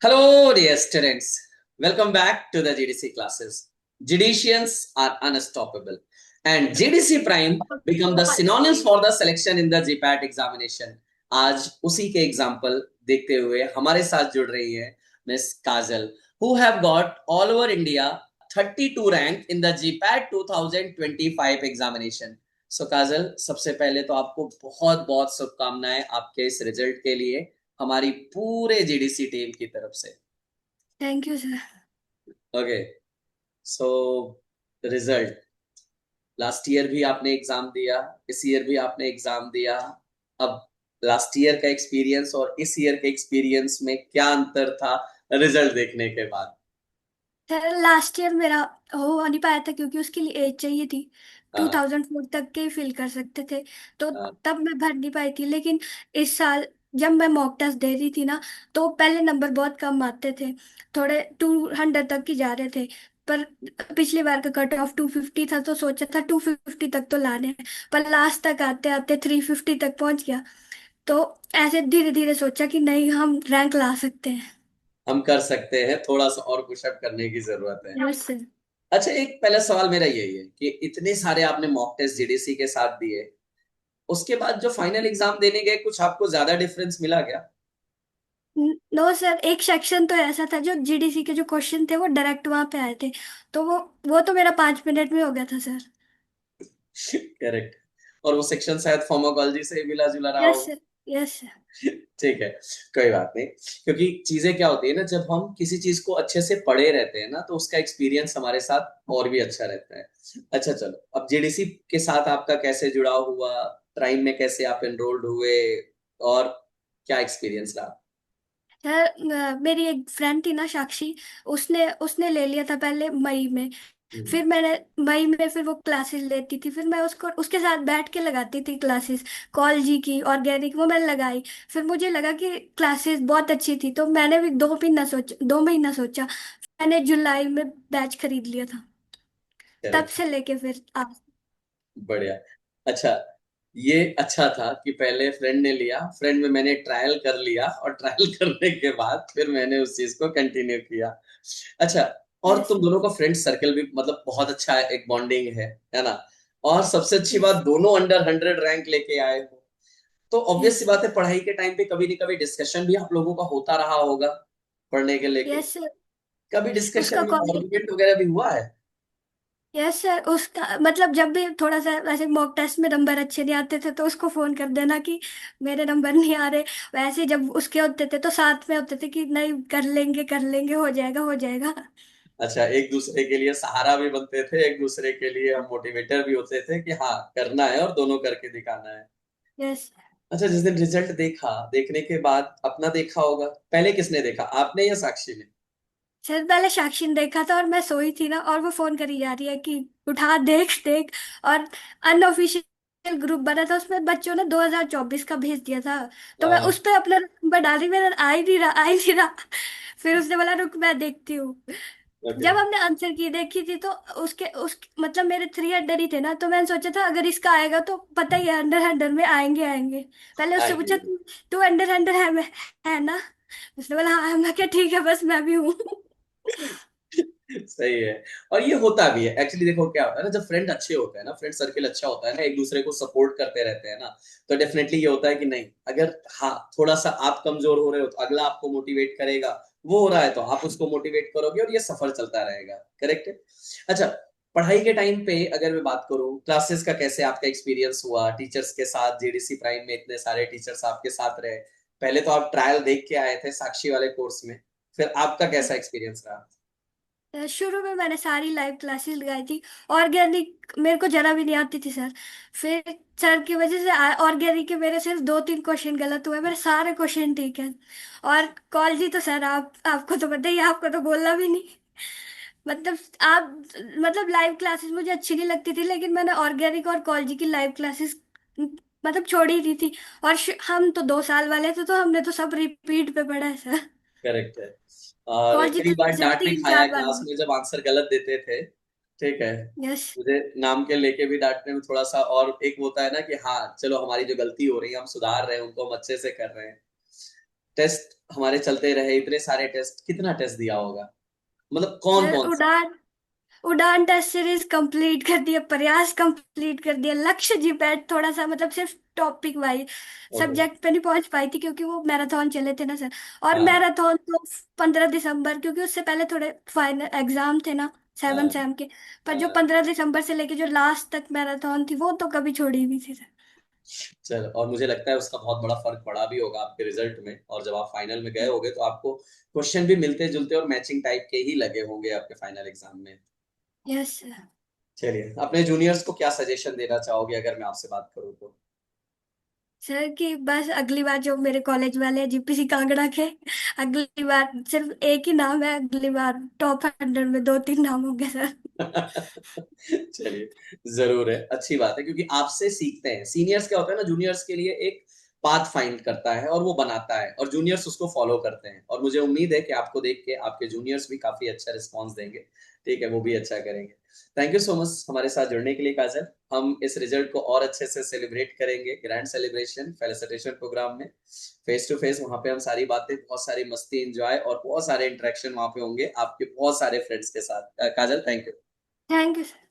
Hello, dear students. Welcome back to the GDC classes. Judicians are unstoppable, and GDC Prime become the synonyms for the selection in the GPAT examination. आज उसी के example देखते हुए हमारे साथ जुड़ रही है miss Kajal, who have got all over India 32 rank in the GPAT 2025 examination. So काजल, सबसे पहले तो आपको बहुत बहुत शुभकामनाएं आपके इस रिजल्ट के लिए हमारी पूरे जीडीसी टीम की तरफ से। Thank you sir. Okay, so result, last year भी आपने एग्जाम दिया, इस ईयर भी आपने एग्जाम दिया। अब लास्ट ईयर का एक्सपीरियंस और इस ईयर के एक्सपीरियंस में क्या अंतर था रिजल्ट देखने के बाद? सर लास्ट ईयर मेरा हो नहीं पाया था क्योंकि उसके लिए एज चाहिए थी। हाँ 2004 तक के ही फिल कर सकते थे, तो हाँ। तब मैं भर नहीं पाई थी। लेकिन इस साल जब मैं मॉक टेस्ट दे रही थी ना, तो पहले नंबर बहुत कम आते थे, थोड़े 200 तक ही जा रहे थे। पर पिछली बार का कट ऑफ 250 था, तो सोचा था 250 तक तो लाने हैं। पर लास्ट तक आते आते 350 तक पहुंच गया। तो ऐसे धीरे धीरे सोचा कि नहीं, हम रैंक ला सकते हैं। हम कर सकते हैं, थोड़ा सा और पुशअप करने की जरूरत है। Yes sir. अच्छा, एक पहला सवाल मेरा यही है कि इतने सारे आपने मॉक टेस्ट जीडीसी के साथ दिए, उसके बाद जो फाइनल एग्जाम देने गए कुछ आपको ज्यादा डिफरेंस मिला क्या? नो सर, एक सेक्शन तो ऐसा था जो जीडीसी के जो क्वेश्चन थे वो डायरेक्ट वहां पे आए थे, तो वो तो मेरा 5 मिनट में हो गया था सर। करेक्ट। और वो सेक्शन शायद फार्माकोलॉजी से मिला जुला रहा यस हो। सर। Yes sir. ठीक है, कोई बात नहीं। क्योंकि चीजें क्या होती है ना, जब हम किसी चीज को अच्छे से पढ़े रहते हैं ना, तो उसका एक्सपीरियंस हमारे साथ और भी अच्छा रहता है। अच्छा चलो, अब जेडीसी के साथ आपका कैसे जुड़ाव हुआ, प्राइम में कैसे आप एनरोल्ड हुए, और क्या एक्सपीरियंस रहा? सर मेरी एक फ्रेंड थी ना, साक्षी, उसने उसने ले लिया था पहले मई में। हम्म। फिर मैंने मई में फिर वो क्लासेस लेती थी, फिर मैं उसको उसके साथ बैठ के लगाती थी क्लासेस। कॉल जी की ऑर्गेनिक वो मैंने लगाई। फिर मुझे लगा कि क्लासेस बहुत अच्छी थी, तो मैंने भी 2 महीना सोचा। मैंने जुलाई में बैच खरीद लिया था। तब करेक्ट। से लेके फिर आज। बढ़िया। अच्छा, ये अच्छा था कि पहले फ्रेंड ने लिया, फ्रेंड में मैंने ट्रायल कर लिया, और ट्रायल करने के बाद फिर मैंने उस चीज को कंटिन्यू किया। अच्छा, और यस तुम दोनों का फ्रेंड सर्कल भी मतलब बहुत अच्छा है, एक बॉन्डिंग है ना? और सबसे अच्छी बात, यस दोनों अंडर 100 रैंक लेके आए हो। तो ऑब्वियस सी यस बात है, पढ़ाई के टाइम पे कभी न कभी डिस्कशन भी आप लोगों का होता रहा होगा पढ़ने के लेके। Yes sir. कभी उसका डिस्कशन या कॉल। आर्गुमेंट वगैरह भी हुआ है? यस सर, उसका मतलब जब भी थोड़ा सा वैसे मॉक टेस्ट में नंबर अच्छे नहीं आते थे, तो उसको फोन कर देना कि मेरे नंबर नहीं आ रहे। वैसे जब उसके होते थे तो साथ में होते थे कि नहीं, कर लेंगे, हो जाएगा हो जाएगा। अच्छा, एक दूसरे के लिए सहारा भी बनते थे, एक दूसरे के लिए हम मोटिवेटर भी होते थे कि हाँ करना है और दोनों करके दिखाना है। यस अच्छा, जिस दिन रिजल्ट देखा, देखने के बाद अपना देखा होगा, पहले किसने देखा, आपने या साक्षी ने? सर, पहले साक्षी ने देखा था और मैं सोई थी ना, और वो फोन करी जा रही है कि उठा, देख देख। और अनऑफिशियल ग्रुप बना था, उसमें बच्चों ने 2024 का भेज दिया था। तो मैं उस पर अपना नंबर डाल रही, मेरा आ ही नहीं रहा, आ ही नहीं रहा। फिर उसने बोला रुक मैं देखती हूँ। ओके। जब हमने आंसर की देखी थी, तो उस मतलब मेरे 300 ही थे ना, तो मैंने सोचा था अगर इसका आएगा तो पता ही है, अंडर हंड्रेड में आएंगे आएंगे। पहले उससे पूछा, आएंगे। तू तू अंडर हंड्रेड है ना? उसने बोला हाँ। मैं क्या, ठीक है, बस मैं भी हूँ। सही है। और ये होता भी है एक्चुअली। देखो क्या होता है ना, जब फ्रेंड अच्छे होते हैं ना, फ्रेंड सर्किल अच्छा होता है ना, एक दूसरे को सपोर्ट करते रहते हैं ना, तो डेफिनेटली ये होता है कि नहीं, अगर हाँ थोड़ा सा आप कमजोर हो रहे हो तो अगला आपको मोटिवेट करेगा, वो हो रहा है तो आप उसको मोटिवेट करोगे, और ये सफर चलता रहेगा। करेक्ट है। अच्छा, पढ़ाई के टाइम पे अगर मैं बात करूं, क्लासेस का कैसे आपका एक्सपीरियंस हुआ टीचर्स के साथ? जीडीसी प्राइम में इतने सारे टीचर्स आपके साथ रहे, पहले तो आप ट्रायल देख के आए थे साक्षी वाले कोर्स में, फिर आपका कैसा एक्सपीरियंस रहा? शुरू में मैंने सारी लाइव क्लासेस लगाई थी। ऑर्गेनिक मेरे को जरा भी नहीं आती थी सर। फिर सर की वजह से ऑर्गेनिक के मेरे सिर्फ 2-3 क्वेश्चन गलत हुए, मेरे सारे क्वेश्चन ठीक है। और कॉल जी तो सर, आपको तो पता ही है, आपको तो बोलना भी नहीं। मतलब आप मतलब लाइव क्लासेस मुझे अच्छी नहीं लगती थी, लेकिन मैंने ऑर्गेनिक और कॉल जी की लाइव क्लासेस मतलब छोड़ ही दी थी। और हम तो 2 साल वाले थे, तो हमने तो सब रिपीट पे पढ़ा है सर। करेक्ट है। और कॉल जी कई तो बार सिर्फ डांट भी तीन खाया चार बार। क्लास में जब आंसर गलत देते थे। ठीक है। यस मुझे नाम के लेके भी डांटने में थोड़ा सा, और एक होता है ना कि हाँ चलो हमारी जो गलती हो रही है हम सुधार रहे हैं, उनको हम अच्छे से कर रहे हैं। टेस्ट हमारे चलते रहे इतने सारे टेस्ट, कितना टेस्ट दिया होगा, मतलब कौन सर कौन सा? उड़ान उड़ान टेस्ट सीरीज कंप्लीट कर दिया, प्रयास कंप्लीट कर दिया, लक्ष्य जीपैट थोड़ा सा मतलब सिर्फ टॉपिक वाइज ओके। सब्जेक्ट पे नहीं पहुंच पाई थी क्योंकि वो मैराथन चले थे ना सर। और हाँ मैराथन तो 15 दिसंबर, क्योंकि उससे पहले थोड़े फाइनल एग्जाम थे ना, सेवन हाँ सेम के। पर जो हाँ। 15 दिसंबर से लेके जो लास्ट तक मैराथन थी वो तो कभी छोड़ी नहीं थी सर। चलो, और मुझे लगता है उसका बहुत बड़ा फर्क पड़ा भी होगा आपके रिजल्ट में, और जब आप फाइनल में गए होगे तो आपको क्वेश्चन भी मिलते जुलते और मैचिंग टाइप के ही लगे होंगे आपके फाइनल एग्जाम में। Yes sir. चलिए, अपने जूनियर्स को क्या सजेशन देना चाहोगे अगर मैं आपसे बात करूँ तो? सर कि बस अगली बार जो मेरे कॉलेज वाले हैं जीपीसी कांगड़ा के, अगली बार सिर्फ एक ही नाम है, अगली बार टॉप 100 में 2-3 नाम होंगे सर। चलिए, जरूर है, अच्छी बात है, क्योंकि आपसे सीखते हैं। सीनियर्स क्या होता है ना, जूनियर्स के लिए एक पाथ फाइंड करता है और वो बनाता है, और जूनियर्स उसको फॉलो करते हैं, और मुझे उम्मीद है कि आपको देख के आपके जूनियर्स भी काफी अच्छा रिस्पॉन्स देंगे। ठीक है, वो भी अच्छा करेंगे। थैंक यू सो मच हमारे साथ जुड़ने के लिए काजल। हम इस रिजल्ट को और अच्छे से सेलिब्रेट करेंगे, ग्रैंड सेलिब्रेशन फेलिसिटेशन प्रोग्राम में, फेस टू फेस। वहां पे हम सारी बातें, बहुत सारी मस्ती, एंजॉय और बहुत सारे इंटरेक्शन वहां पे होंगे आपके बहुत सारे फ्रेंड्स के साथ। Kajal, thank you. Thank you sir.